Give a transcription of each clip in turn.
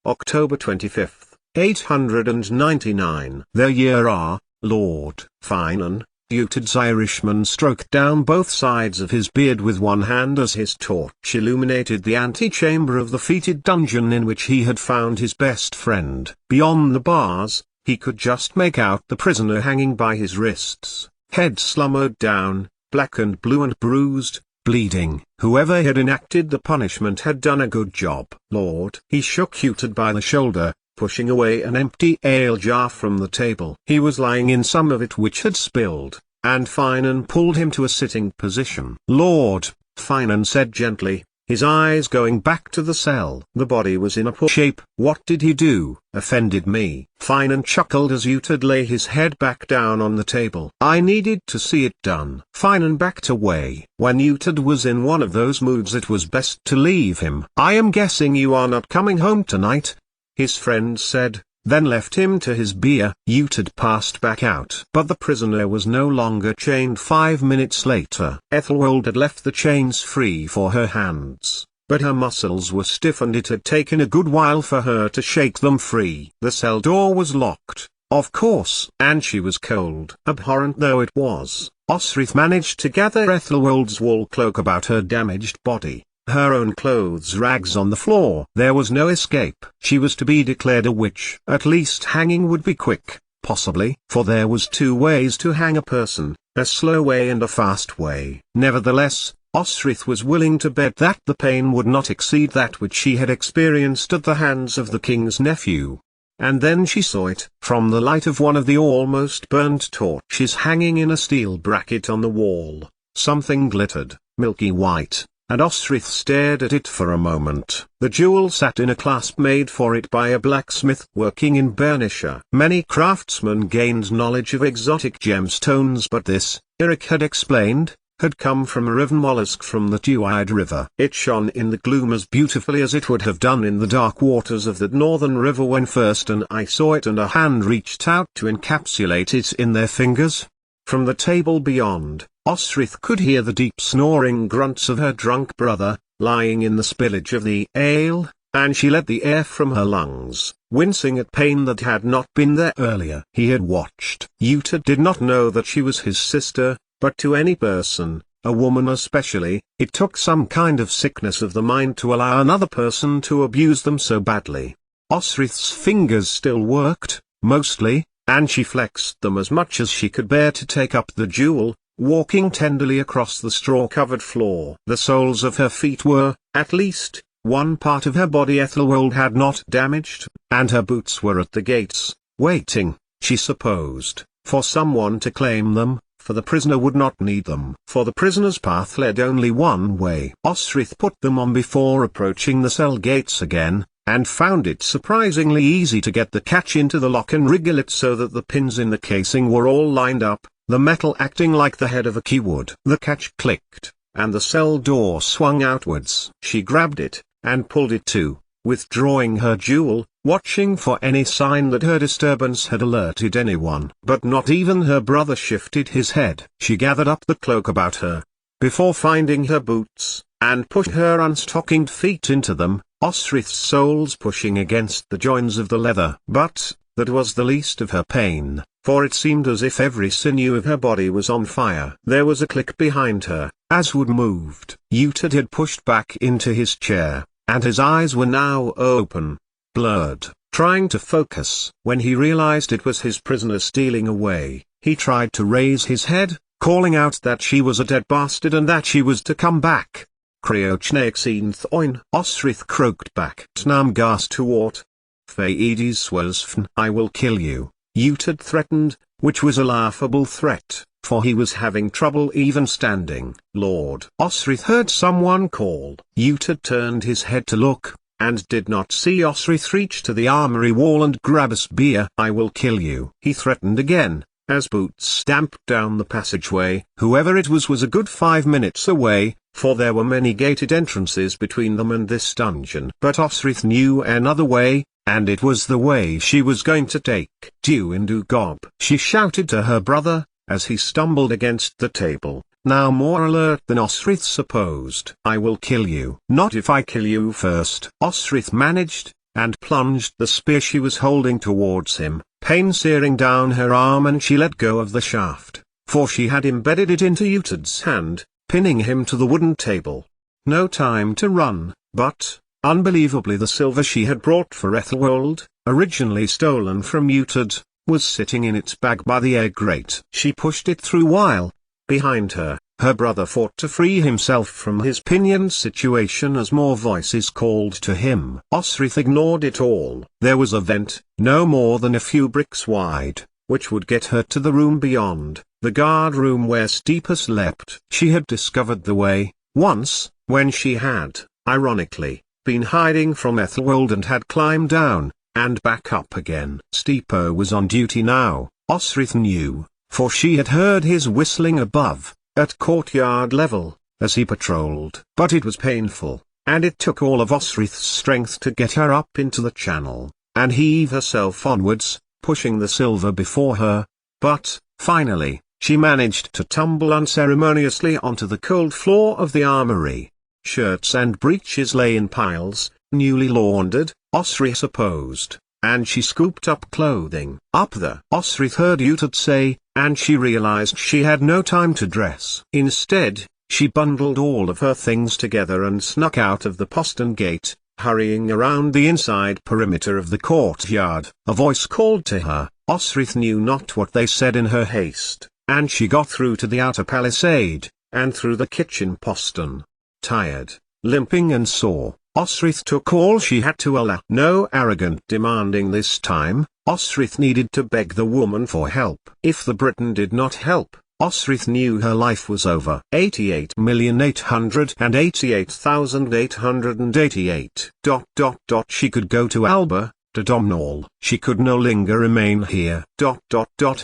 October 25th, 899. There ye are, Lord. Finan, Uted's Irishman stroked down both sides of his beard with one hand as his torch illuminated the antechamber of the fetid dungeon in which he had found his best friend. Beyond the bars, he could just make out the prisoner hanging by his wrists, head slumbered down, black and blue and bruised, bleeding. Whoever had enacted the punishment had done a good job. Lord. He shook Uted by the shoulder, pushing away an empty ale jar from the table. He was lying in some of it which had spilled, and Finan pulled him to a sitting position. Lord, Finan said gently, his eyes going back to the cell. The body was in a poor shape. What did he do? Offended me. Finan chuckled as Uted lay his head back down on the table. I needed to see it done. Finan backed away. When Uted was in one of those moods it was best to leave him. I am guessing you are not coming home tonight, his friend said, then left him to his beer. Uted passed back out. But the prisoner was no longer chained. 5 minutes later, Ethelwold had left the chains free for her hands, but her muscles were stiff and it had taken a good while for her to shake them free. The cell door was locked, of course, and she was cold. Abhorrent though it was, Osrith managed to gather Ethelwold's wool cloak about her damaged body. Her own clothes rags on the floor. There was no escape. She was to be declared a witch. At least hanging would be quick, possibly, for there was 2 ways to hang a person, a slow way and a fast way. Nevertheless, Osrith was willing to bet that the pain would not exceed that which she had experienced at the hands of the king's nephew. And then she saw it. From the light of one of the almost burnt torches hanging in a steel bracket on the wall, something glittered, milky white, and Osrith stared at it for a moment. The jewel sat in a clasp made for it by a blacksmith working in Bernicia. Many craftsmen gained knowledge of exotic gemstones, but this, Eric had explained, had come from a riven mollusk from the Duide River. It shone in the gloom as beautifully as it would have done in the dark waters of that northern river when first an eye saw it and a hand reached out to encapsulate it in their fingers. From the table beyond, Osrith could hear the deep snoring grunts of her drunk brother, lying in the spillage of the ale, and she let the air from her lungs, wincing at pain that had not been there earlier. He had watched. Uted did not know that she was his sister, but to any person, a woman especially, it took some kind of sickness of the mind to allow another person to abuse them so badly. Osrith's fingers still worked, mostly, and she flexed them as much as she could bear to take up the jewel, walking tenderly across the straw-covered floor. The soles of her feet were, at least, one part of her body Ethelwold had not damaged, and her boots were at the gates, waiting, she supposed, for someone to claim them, for the prisoner would not need them. For the prisoner's path led only one way. Osrith put them on before approaching the cell gates again, and found it surprisingly easy to get the catch into the lock and wriggle it so that the pins in the casing were all lined up, the metal acting like the head of a key would. The catch clicked, and the cell door swung outwards. She grabbed it, and pulled it to, withdrawing her jewel, watching for any sign that her disturbance had alerted anyone. But not even her brother shifted his head. She gathered up the cloak about her, before finding her boots, and pushed her unstockinged feet into them, Osrith's soles pushing against the joins of the leather. But, that was the least of her pain, for it seemed as if every sinew of her body was on fire. There was a click behind her, as Wood moved. Uted had pushed back into his chair, and his eyes were now open, blurred, trying to focus. When he realized it was his prisoner stealing away, he tried to raise his head, calling out that she was a dead bastard and that she was to come back. Creochneaxine thoin. Osrith croaked back. Tnam gas tuort. Phaedes swasfn. I will kill you, Uted threatened, which was a laughable threat, for he was having trouble even standing. Lord. Osrith heard someone call. Uted turned his head to look, and did not see Osrith reach to the armory wall and grab a spear. I will kill you, he threatened again, as boots stamped down the passageway. Whoever it was a good 5 minutes away, for there were many gated entrances between them and this dungeon. But Osrith knew another way, and it was the way she was going to take. Duindu gob. She shouted to her brother, as he stumbled against the table, now more alert than Osrith supposed. I will kill you. Not if I kill you first. Osrith managed, and plunged the spear she was holding towards him, pain searing down her arm, and she let go of the shaft, for she had embedded it into Utud's hand, pinning him to the wooden table. No time to run, but, unbelievably, the silver she had brought for Ethelwold, originally stolen from Utud, was sitting in its bag by the egg grate. She pushed it through while, behind her, her brother fought to free himself from his pinioned situation as more voices called to him. Osrith ignored it all. There was a vent, no more than a few bricks wide, which would get her to the room beyond, the guard room where Steepa slept. She had discovered the way, once, when she had, ironically, been hiding from Ethelwold and had climbed down, and back up again. Steepa was on duty now, Osrith knew, for she had heard his whistling above, at courtyard level, as he patrolled. But it was painful, and it took all of Osrith's strength to get her up into the channel, and heave herself onwards, pushing the silver before her. But, finally, she managed to tumble unceremoniously onto the cold floor of the armory. Shirts and breeches lay in piles, newly laundered, Osrith supposed, and she scooped up clothing. Up there, Osrith heard Utud say, and she realized she had no time to dress. Instead, she bundled all of her things together and snuck out of the postern gate, hurrying around the inside perimeter of the courtyard. A voice called to her. Osrith knew not what they said in her haste, and she got through to the outer palisade, and through the kitchen postern. Tired, limping and sore, Osrith took all she had to Allah. No arrogant demanding this time, Osrith needed to beg the woman for help. If the Briton did not help, Osrith knew her life was over. 88,888,888. She could go to Alba, to Domhnall. She could no longer remain here.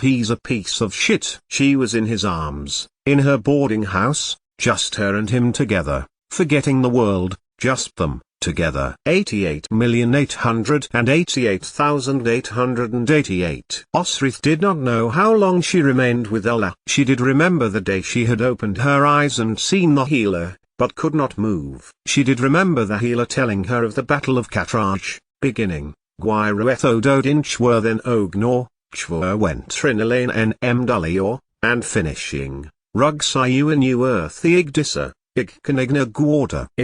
He's a piece of shit. She was in his arms, in her boarding house, just her and him together, forgetting the world, just them, together. 88,888,888. Osrith did not know how long she remained with Ella. She did remember the day she had opened her eyes and seen the healer, but could not move. She did remember the healer telling her of the Battle of Catrage, beginning, Gwiretho Dodin Chwer then Ognor, Chwer went Trinalane nm Dullior, and finishing, Rug Sayu a new earth the Igdissa. It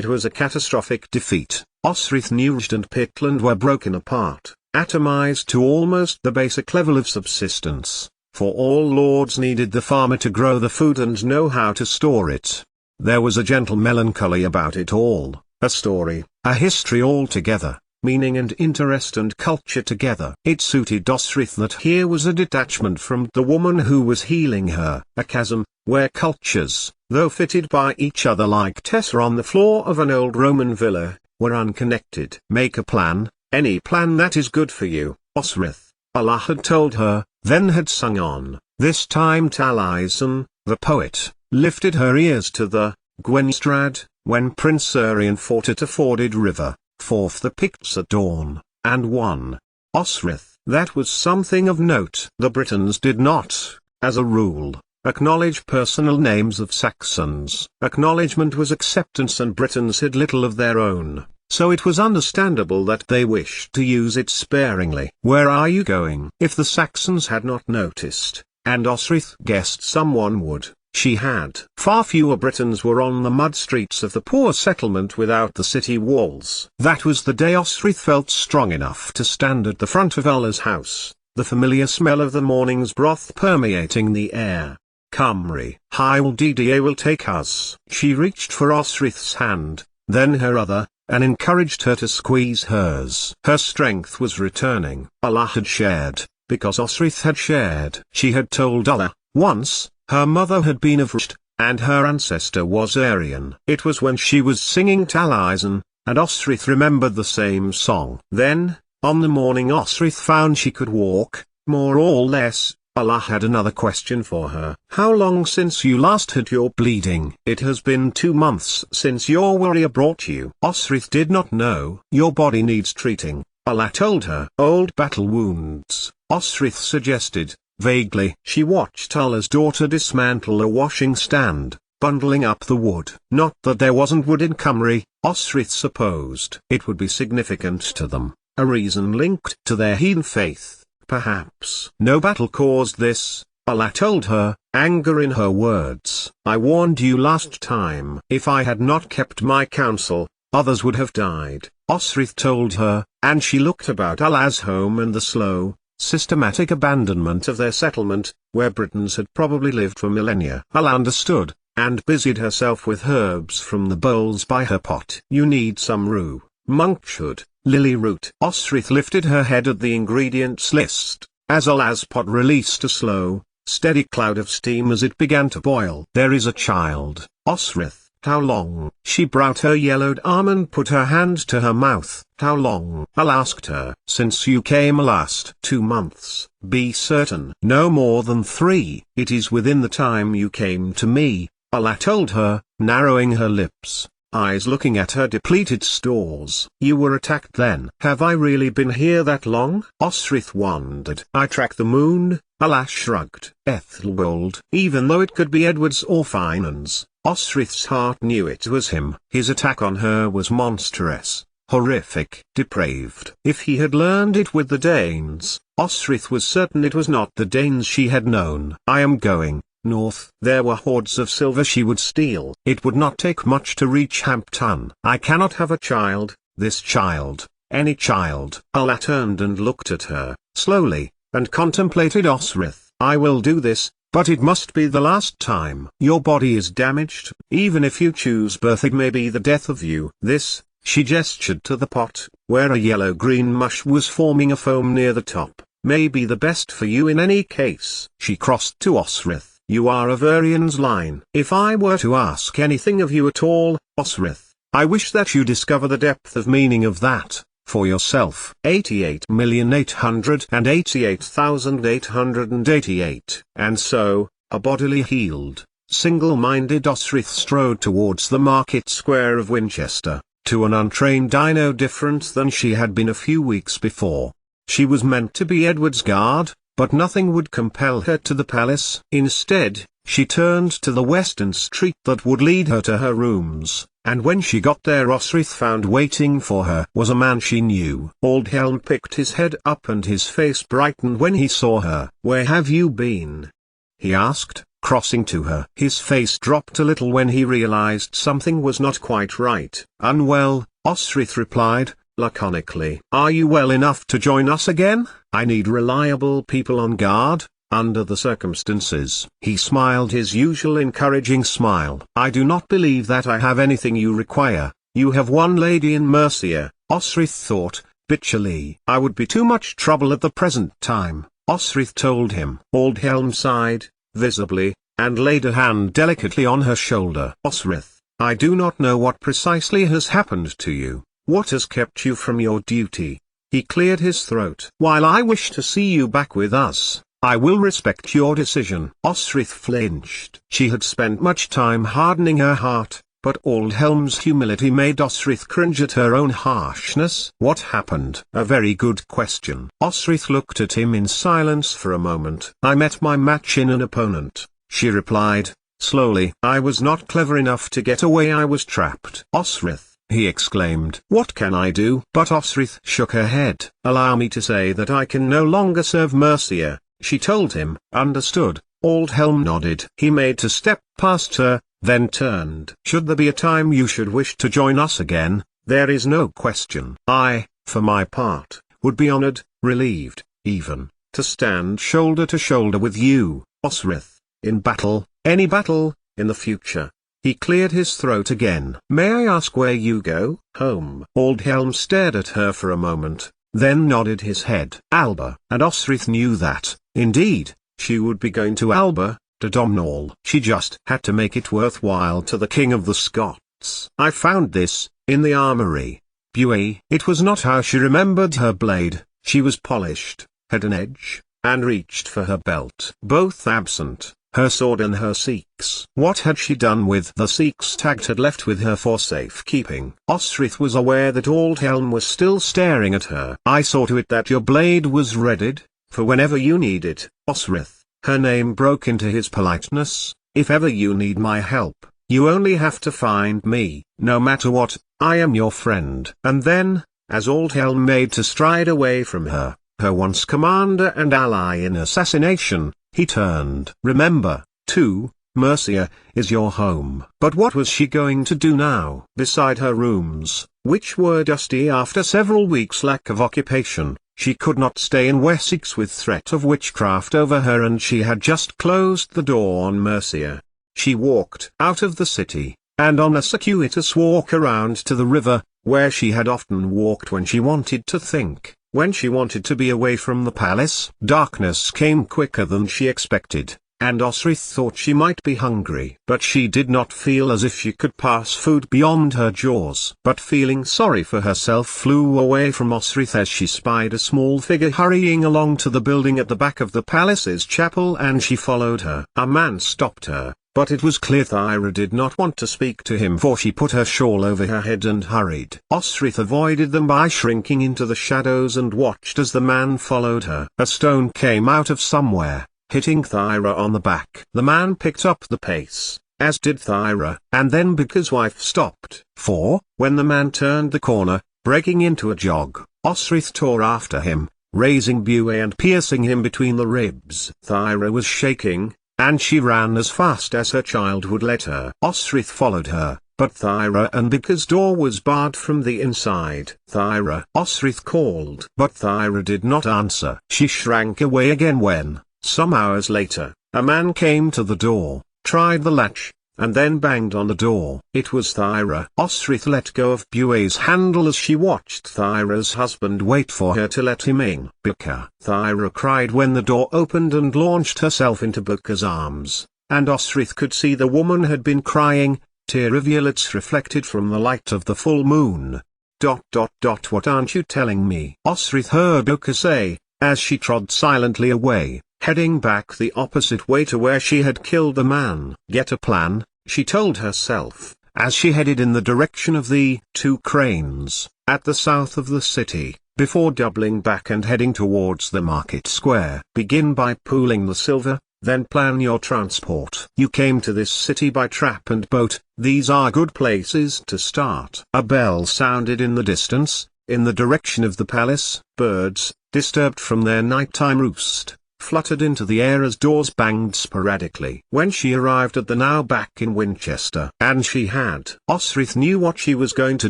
was a catastrophic defeat. Osrith Newged and Pitland were broken apart, atomized to almost the basic level of subsistence, for all lords needed the farmer to grow the food and know how to store it. There was a gentle melancholy about it all, a story, a history altogether, meaning and interest and culture together. It suited Osrith that here was a detachment from the woman who was healing her, a chasm, where cultures, though fitted by each other like Tessa on the floor of an old Roman villa, were unconnected. Make a plan, any plan that is good for you, Osrith, Allah had told her, then had sung on. This time Taliesin, the poet, lifted her ears to the Gwenstrad, when Prince Urien fought at a forded river, forth the Picts at dawn, and won. Osrith, that was something of note. The Britons did not, as a rule, acknowledge personal names of Saxons. Acknowledgement was acceptance, and Britons had little of their own, so it was understandable that they wished to use it sparingly. Where are you going? If the Saxons had not noticed, and Osrith guessed someone would, she had. Far fewer Britons were on the mud streets of the poor settlement without the city walls. That was the day Osrith felt strong enough to stand at the front of Allah's house, the familiar smell of the morning's broth permeating the air. Cymru, Hywel Dda will take us. She reached for Osrith's hand, then her other, and encouraged her to squeeze hers. Her strength was returning. Allah had shared, because Osrith had shared. She had told Allah, once, her mother had been of Rusht, and her ancestor was Aryan. It was when she was singing Taliesin, and Osrith remembered the same song. Then, on the morning Osrith found she could walk, more or less, Allah had another question for her. How long since you last had your bleeding? It has been 2 months since your warrior brought you. Osrith did not know. Your body needs treating, Allah told her. Old battle wounds, Osrith suggested, vaguely. She watched Allah's daughter dismantle a washing stand, bundling up the wood. Not that there wasn't wood in Cymru, Osrith supposed. It would be significant to them, a reason linked to their heathen faith, perhaps. No battle caused this, Allah told her, anger in her words. I warned you last time. If I had not kept my counsel, others would have died, Osrith told her, and she looked about Allah's home and the slow, systematic abandonment of their settlement, where Britons had probably lived for millennia. Allah understood, and busied herself with herbs from the bowls by her pot. You need some rue, monkshood, lily root. Osrith lifted her head at the ingredients list, as Allah's pot released a slow, steady cloud of steam as it began to boil. There is a child, Osrith. How long? She browed her yellowed arm and put her hand to her mouth. How long? Allah asked her. Since you came last. 2 months. Be certain. No more than 3. It is within the time you came to me, Allah told her, narrowing her lips, eyes looking at her depleted stores. You were attacked then. Have I really been here that long? Osrith wondered. I track the moon, Allah shrugged. Ethelwald. Even though it could be Edward's or Finan's, Osrith's heart knew it was him. His attack on her was monstrous, horrific, depraved. If he had learned it with the Danes, Osrith was certain it was not the Danes she had known. I am going north. There were hoards of silver she would steal. It would not take much to reach Hampton. I cannot have a child, this child, any child. Allah turned and looked at her, slowly, and contemplated Osrith. I will do this, but it must be the last time. Your body is damaged. Even if you choose birth, it may be the death of you. This, she gestured to the pot, where a yellow-green mush was forming a foam near the top, may be the best for you in any case. She crossed to Osrith. You are of Urian's line. If I were to ask anything of you at all, Osrith, I wish that you discover the depth of meaning of that, for yourself. 88,888,888. And so, a bodily healed, single-minded Osrith strode towards the market square of Winchester, to an untrained eye no different than she had been a few weeks before. She was meant to be Edward's guard, but nothing would compel her to the palace. Instead, she turned to the western street that would lead her to her rooms, and when she got there Osrith found waiting for her was a man she knew. Aldhelm picked his head up and his face brightened when he saw her. Where have you been? He asked, crossing to her. His face dropped a little when he realized something was not quite right. Unwell, Osrith replied, laconically. Are you well enough to join us again? I need reliable people on guard, under the circumstances. He smiled his usual encouraging smile. I do not believe that I have anything you require. You have one lady in Mercia, Osrith thought, bitterly. I would be too much trouble at the present time, Osrith told him. Aldhelm sighed, visibly, and laid a hand delicately on her shoulder. Osrith, I do not know what precisely has happened to you. What has kept you from your duty? He cleared his throat. While I wish to see you back with us, I will respect your decision. Osrith flinched. She had spent much time hardening her heart, but Aldhelm's humility made Osrith cringe at her own harshness. What happened? A very good question. Osrith looked at him in silence for a moment. I met my match in an opponent, she replied, slowly. I was not clever enough to get away. I was trapped. Osrith, he exclaimed. What can I do? But Osrith shook her head. Allow me to say that I can no longer serve Mercia, she told him. Understood. Aldhelm nodded. He made to step past her, then turned. Should there be a time you should wish to join us again, there is no question. I, for my part, would be honored, relieved, even, to stand shoulder to shoulder with you, Osrith, in battle, any battle, in the future. He cleared his throat again. May I ask where you go? Home. Aldhelm stared at her for a moment, then nodded his head. Alba. And Osrith knew that, indeed, she would be going to Alba, to Domhnall. She just had to make it worthwhile to the King of the Scots. I found this, in the armory. Buey. It was not how she remembered her blade. She was polished, had an edge, and reached for her belt. Both absent, her sword and her Sikhs. What had she done with the Sikhs Tagged had left with her for safekeeping? Osrith was aware that Aldhelm was still staring at her. I saw to it that your blade was readied, for whenever you need it, Osrith. Her name broke into his politeness. If ever you need my help, you only have to find me. No matter what, I am your friend. And then, as old Helm made to stride away from her, her once commander and ally in assassination, he turned. Remember, too, Mercia is your home. But what was she going to do now? Beside her rooms, which were dusty after several weeks' lack of occupation, she could not stay in Wessex with threat of witchcraft over her, and she had just closed the door on Mercia. She walked out of the city, and on a circuitous walk around to the river, where she had often walked when she wanted to think, when she wanted to be away from the palace. Darkness came quicker than she expected, and Osrith thought she might be hungry. But she did not feel as if she could pass food beyond her jaws. But feeling sorry for herself, flew away from Osrith as she spied a small figure hurrying along to the building at the back of the palace's chapel, and she followed her. A man stopped her, but it was clear Thyra did not want to speak to him, for she put her shawl over her head and hurried. Osrith avoided them by shrinking into the shadows and watched as the man followed her. A stone came out of somewhere, hitting Thyra on the back. The man picked up the pace, as did Thyra, and then Bika's wife stopped. For, when the man turned the corner, breaking into a jog, Osrith tore after him, raising Bué and piercing him between the ribs. Thyra was shaking, and she ran as fast as her child would let her. Osrith followed her, but Thyra and Bika's door was barred from the inside. Thyra, Osrith called, but Thyra did not answer. She shrank away again when, some hours later, a man came to the door, tried the latch, and then banged on the door. It was Thyra. Osrith let go of Bué's handle as she watched Thyra's husband wait for her to let him in. Bika. Thyra cried when the door opened and launched herself into Bika's arms, and Osrith could see the woman had been crying, tear rivulets reflected from the light of the full moon. What aren't you telling me? Osrith heard Bika say, as she trod silently away, heading back the opposite way to where she had killed the man. Get a plan, she told herself, as she headed in the direction of the two cranes, at the south of the city, before doubling back and heading towards the market square. Begin by pooling the silver, then plan your transport. You came to this city by trap and boat, these are good places to start. A bell sounded in the distance, in the direction of the palace. Birds, disturbed from their nighttime roost, fluttered into the air as doors banged sporadically. When she arrived at the now back in Winchester, and she had, Osrith knew what she was going to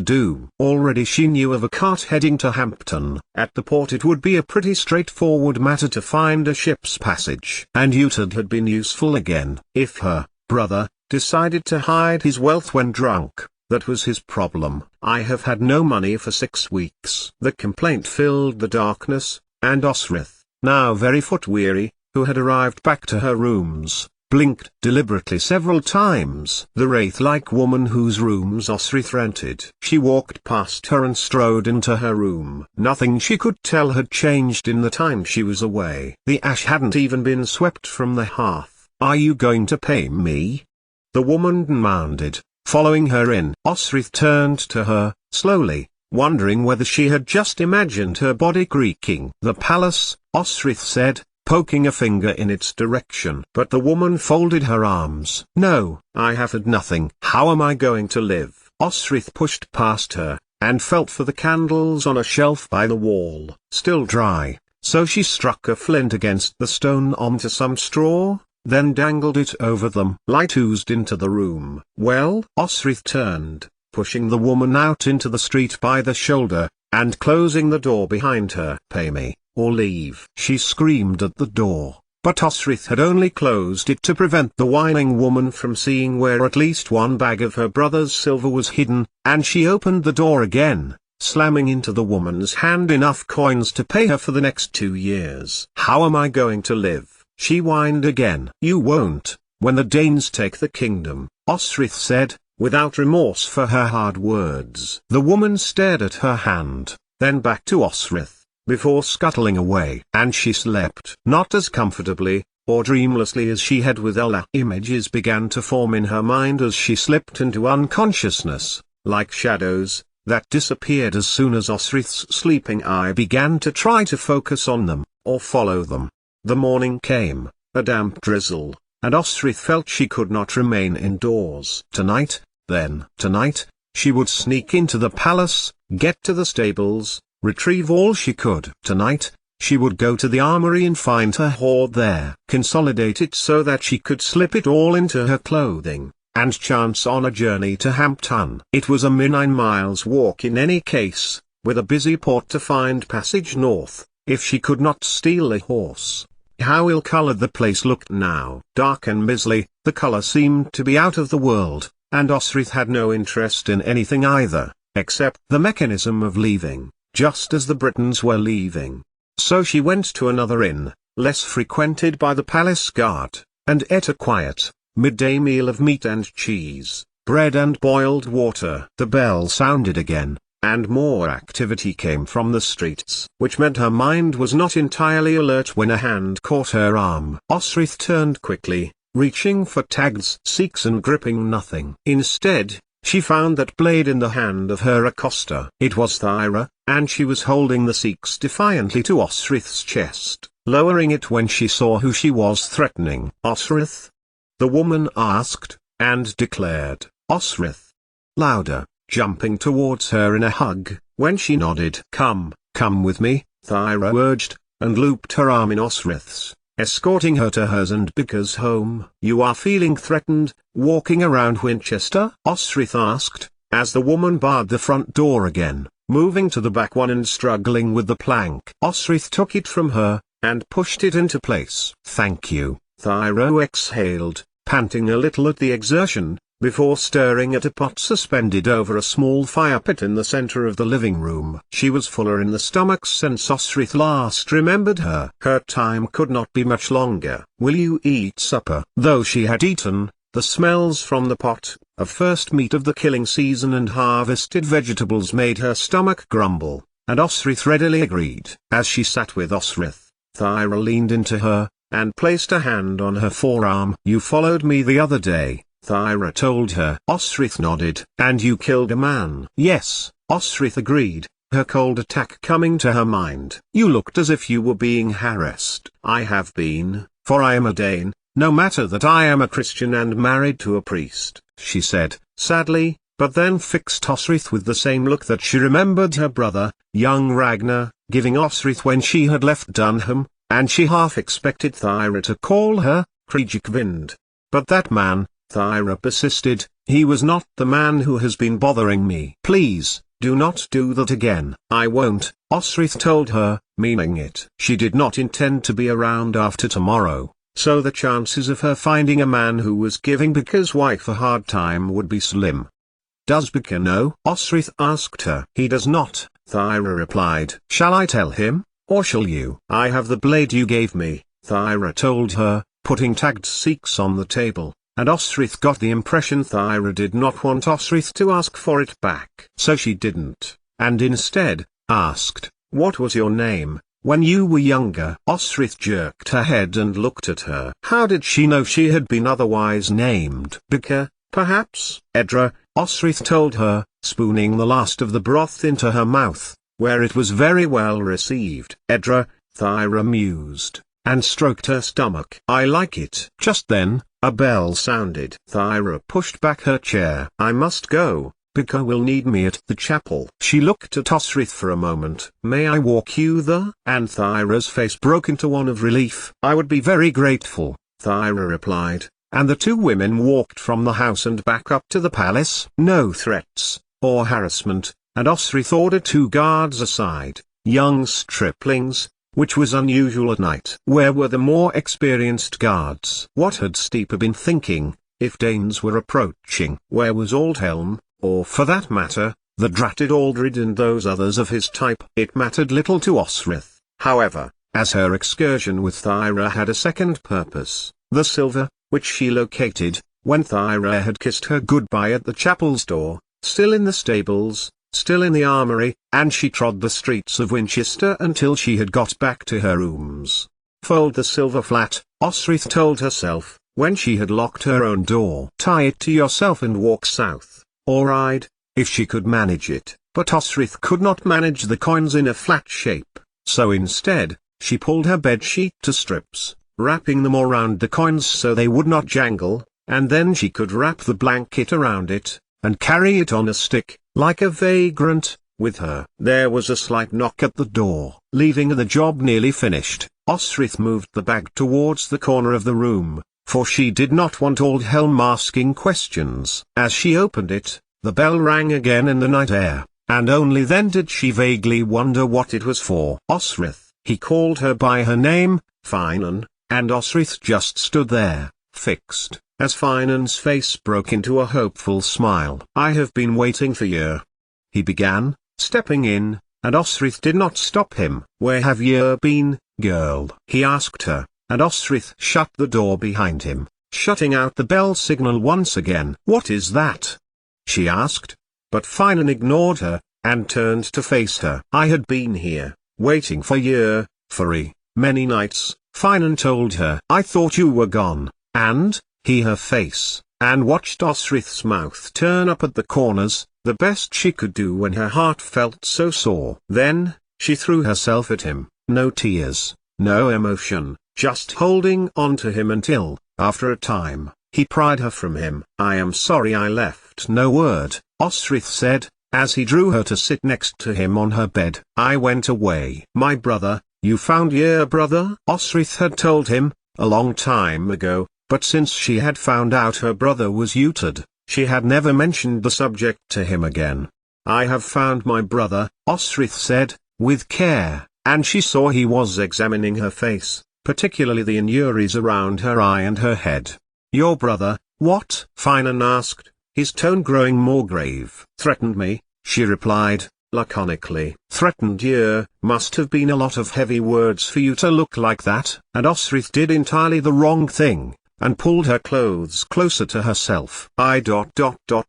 do. Already she knew of a cart heading to Hampton. At the port it would be a pretty straightforward matter to find a ship's passage. And Utad had been useful again. If her brother decided to hide his wealth when drunk, that was his problem. I have had no money for 6 weeks. The complaint filled the darkness, and Osrith, now very foot-weary, who had arrived back to her rooms, blinked deliberately several times. The wraith-like woman whose rooms Osrith rented. She walked past her and strode into her room. Nothing she could tell had changed in the time she was away. The ash hadn't even been swept from the hearth. Are you going to pay me? The woman demanded, following her in. Osrith turned to her, slowly, wondering whether she had just imagined her body creaking. The palace, Osrith said, poking a finger in its direction. But the woman folded her arms. No, I have had nothing. How am I going to live? Osrith pushed past her, and felt for the candles on a shelf by the wall. Still dry, so she struck a flint against the stone onto some straw, then dangled it over them. Light oozed into the room. Well? Osrith turned, pushing the woman out into the street by the shoulder, and closing the door behind her. Pay me, or leave. She screamed at the door, but Osrith had only closed it to prevent the whining woman from seeing where at least one bag of her brother's silver was hidden, and she opened the door again, slamming into the woman's hand enough coins to pay her for the next 2 years. How am I going to live? She whined again. You won't, when the Danes take the kingdom, Osrith said, without remorse for her hard words. The woman stared at her hand, then back to Osrith, before scuttling away. And she slept. Not as comfortably, or dreamlessly as she had with Ella. Images began to form in her mind as she slipped into unconsciousness, like shadows, that disappeared as soon as Osrith's sleeping eye began to try to focus on them, or follow them. The morning came, a damp drizzle, and Osrith felt she could not remain indoors. Tonight, then. Tonight, She would sneak into the palace, get to the stables, retrieve all she could. Tonight, she would go to the armory and find her hoard there, consolidate it so that she could slip it all into her clothing, and chance on a journey to Hampton. It was a mere 9 miles walk in any case, with a busy port to find passage north, if she could not steal a horse. How ill-colored the place looked now. Dark and miserly, the color seemed to be out of the world, and Osrith had no interest in anything either, except the mechanism of leaving, just as the Britons were leaving. So she went to another inn, less frequented by the palace guard, and ate a quiet, midday meal of meat and cheese, bread and boiled water. The bell sounded again, and more activity came from the streets, which meant her mind was not entirely alert when a hand caught her arm. Osrith turned quickly, reaching for tags, seeks and gripping nothing. Instead, she found that blade in the hand of her accoster. It was Thyra, and she was holding the seeks defiantly to Osrith's chest, lowering it when she saw who she was threatening. "Osrith?" the woman asked, and declared, "Osrith." Louder, jumping towards her in a hug. When she nodded, come with me," Thyra urged, and looped her arm in Osrith's, escorting her to hers and Bicker's home. "You are feeling threatened, walking around Winchester?" Osrith asked, as the woman barred the front door again, moving to the back one and struggling with the plank. Osrith took it from her, and pushed it into place. "Thank you," Thyra exhaled, panting a little at the exertion, before stirring at a pot suspended over a small fire pit in the center of the living room. She was fuller in the stomach since Osrith last remembered her. Her time could not be much longer. "Will you eat supper?" Though she had eaten, the smells from the pot, of first meat of the killing season and harvested vegetables made her stomach grumble, and Osrith readily agreed. As she sat with Osrith, Thyra leaned into her, and placed a hand on her forearm. "You followed me the other day," Thyra told her. Osrith nodded. "And you killed a man?" "Yes," Osrith agreed, her cold attack coming to her mind. "You looked as if you were being harassed." "I have been, for I am a Dane, no matter that I am a Christian and married to a priest," she said, sadly, but then fixed Osrith with the same look that she remembered her brother, young Ragnar, giving Osrith when she had left Dunham, and she half expected Thyra to call her Kriegvikvind. "But that man," Thyra persisted, "he was not the man who has been bothering me." "Please, do not do that again." "I won't," Osrith told her, meaning it. She did not intend to be around after tomorrow, so the chances of her finding a man who was giving Bicker's wife a hard time would be slim. "Does Bicker know?" Osrith asked her. "He does not," Thyra replied. "Shall I tell him, or shall you?" "I have the blade you gave me," Thyra told her, putting tagged seeks on the table. And Osrith got the impression Thyra did not want Osrith to ask for it back. So she didn't, and instead, asked, "What was your name, when you were younger?" Osrith jerked her head and looked at her. How did she know she had been otherwise named? Bicker, perhaps? "Edra," Osrith told her, spooning the last of the broth into her mouth, where it was very well received. "Edra," Thyra mused, and stroked her stomach. "I like it." Just then, a bell sounded. Thyra pushed back her chair. "I must go, Bicker will need me at the chapel." She looked at Osrith for a moment. "May I walk you there?" And Thyra's face broke into one of relief. "I would be very grateful," Thyra replied, and the two women walked from the house and back up to the palace. No threats, or harassment, and Osrith ordered 2 guards aside, young striplings, which was unusual at night. Where were the more experienced guards? What had Steeper been thinking, if Danes were approaching? Where was Aldhelm, or for that matter, the dratted Aldred and those others of his type? It mattered little to Osrith, however, as her excursion with Thyra had a second purpose, the silver, which she located, when Thyra had kissed her goodbye at the chapel's door, still in the stables, still in the armory, and she trod the streets of Winchester until she had got back to her rooms. "Fold the silver flat," Osrith told herself, when she had locked her own door. "Tie it to yourself and walk south, or ride, if she could manage it." But Osrith could not manage the coins in a flat shape, so instead, she pulled her bedsheet to strips, wrapping them around the coins so they would not jangle, and then she could wrap the blanket around it, and carry it on a stick, like a vagrant, with her. There was a slight knock at the door. Leaving the job nearly finished, Osrith moved the bag towards the corner of the room, for she did not want old Helm asking questions. As she opened it, the bell rang again in the night air, and only then did she vaguely wonder what it was for. Osrith, he called her by her name, Finan, and Osrith just stood there, fixed, as Finan's face broke into a hopeful smile. "I have been waiting for you," he began, stepping in, and Osrith did not stop him. "Where have you been, girl?" he asked her, and Osrith shut the door behind him, shutting out the bell signal once again. "What is that?" she asked, but Finan ignored her, and turned to face her. "I had been here, waiting for you, for many nights," Finan told her. "I thought you were gone," and, he her face, and watched Osrith's mouth turn up at the corners, the best she could do when her heart felt so sore. Then, she threw herself at him, no tears, no emotion, just holding on to him until, after a time, he pried her from him. "I am sorry I left no word," Osrith said, as he drew her to sit next to him on her bed. "I went away." "My brother, you found your brother?" Osrith had told him, a long time ago, but since she had found out her brother was Utid, she had never mentioned the subject to him again. "I have found my brother," Osrith said, with care, and she saw he was examining her face, particularly the injuries around her eye and her head. "Your brother, what?" Finan asked, his tone growing more grave. "Threatened me," she replied, laconically. "Threatened you? Must have been a lot of heavy words for you to look like that." And Osrith did entirely the wrong thing, and pulled her clothes closer to herself. "I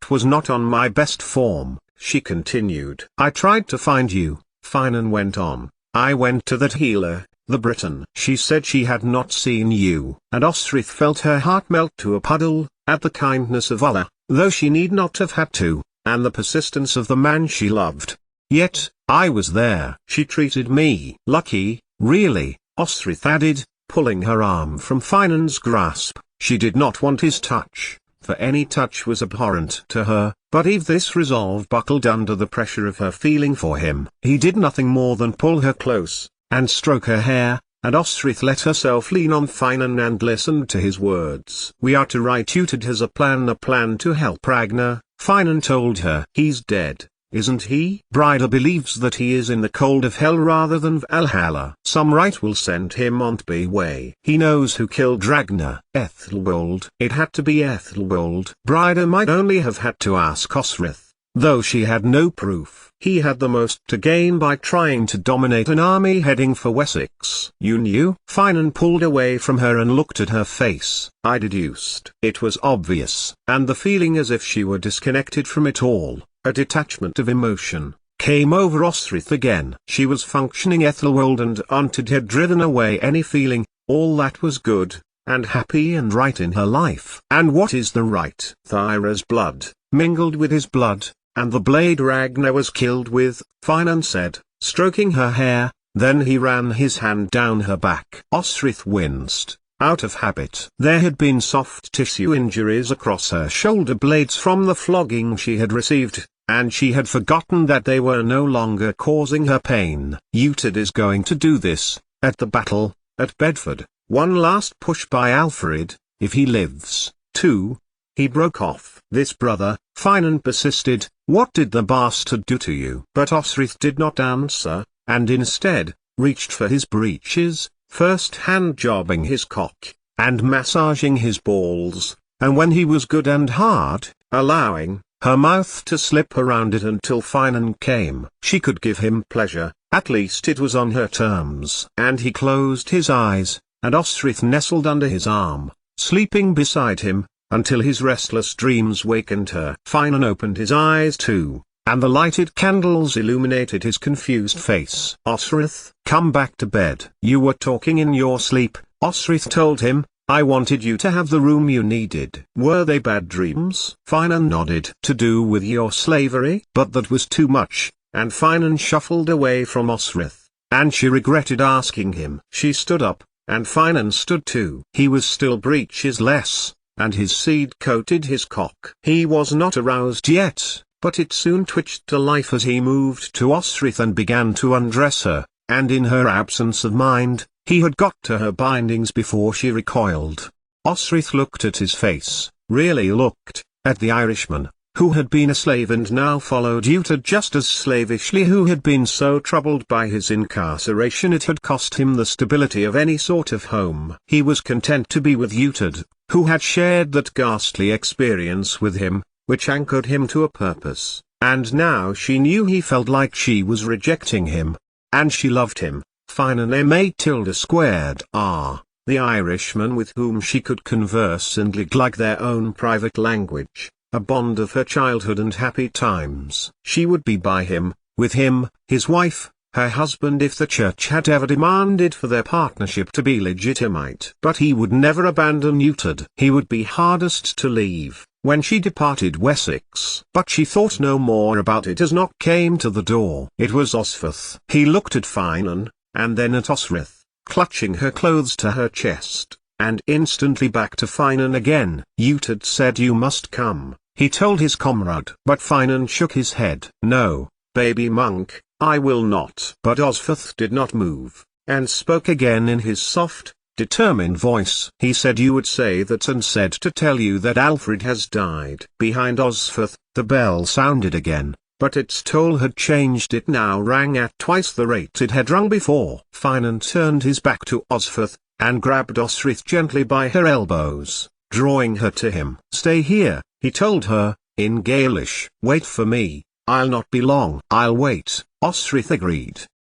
was not on my best form," she continued. "I tried to find you," Finan went on. "I went to that healer, the Briton. She said she had not seen you." And Osrith felt her heart melt to a puddle, at the kindness of Allah, though she need not have had to, and the persistence of the man she loved. "Yet, I was there." "She treated me lucky, really," Osrith added, pulling her arm from Finan's grasp. She did not want his touch, for any touch was abhorrent to her, but even this resolve buckled under the pressure of her feeling for him. He did nothing more than pull her close, and stroke her hair, and Osrith let herself lean on Finan and listened to his words. "We are to write Utid has a plan to help Ragnar," Finan told her. "He's dead, isn't he? Brida believes that he is in the cold of hell rather than Valhalla. Some right will send him on the way. He knows who killed Ragnar." "Ethelwald." "It had to be Ethelwald." Brida might only have had to ask Osrith, though she had no proof. "He had the most to gain by trying to dominate an army heading for Wessex." "You knew?" Finan pulled away from her and looked at her face. "I deduced." It was obvious. And the feeling as if she were disconnected from it all, a detachment of emotion, came over Osrith again. She was functioning. Ethelwald and Untid had driven away any feeling, all that was good, and happy and right in her life. And what is the right? Thyra's blood, mingled with his blood, and the blade Ragnar was killed with, Finan said, stroking her hair, then he ran his hand down her back. Osrith winced, out of habit. There had been soft tissue injuries across her shoulder blades from the flogging she had received, and she had forgotten that they were no longer causing her pain. Utid is going to do this, at the battle, at Bedford, one last push by Alfred, if he lives, too. He broke off. This brother, Finan persisted, what did the bastard do to you? But Osrith did not answer, and instead, reached for his breeches, first hand jobbing his cock, and massaging his balls, and when he was good and hard, allowing her mouth to slip around it until Finan came. She could give him pleasure, at least it was on her terms. And he closed his eyes, and Osrith nestled under his arm, sleeping beside him, until his restless dreams wakened her. Finan opened his eyes too, and the lighted candles illuminated his confused face. Osrith, come back to bed. You were talking in your sleep, Osrith told him. I wanted you to have the room you needed. Were they bad dreams? Finan nodded. To do with your slavery? But that was too much, and Finan shuffled away from Osrith, and she regretted asking him. She stood up, and Finan stood too. He was still breechless, and his seed coated his cock. He was not aroused yet, but it soon twitched to life as he moved to Osrith and began to undress her, and in her absence of mind, he had got to her bindings before she recoiled. Osrith looked at his face, really looked, at the Irishman, who had been a slave and now followed Uhtred just as slavishly, who had been so troubled by his incarceration it had cost him the stability of any sort of home. He was content to be with Uhtred, who had shared that ghastly experience with him, which anchored him to a purpose, and now she knew he felt like she was rejecting him. And she loved him, Finan Ma2, the Irishman with whom she could converse and like their own private language. A bond of her childhood and happy times. She would be by him, with him, his wife, her husband, if the church had ever demanded for their partnership to be legitimate. But he would never abandon Uhtred. He would be hardest to leave. When she departed Wessex. But she thought no more about it as knock came to the door. It was Osferth. He looked at Finan, and then at Osrith, clutching her clothes to her chest, and instantly back to Finan again. Uhtred said, "You must come," he told his comrade. But Finan shook his head. "No, baby monk, I will not." But Osferth did not move, and spoke again in his soft, determined voice. He said, "You would say that, and said to tell you that Alfred has died." Behind Osferth, the bell sounded again, but its toll had changed. It now rang at twice the rate it had rung before. Finan turned his back to Osferth, and grabbed Osrith gently by her elbows, drawing her to him. "Stay here," he told her, in Gaelish. "Wait for me, I'll not be long." "I'll wait," Osrith agreed.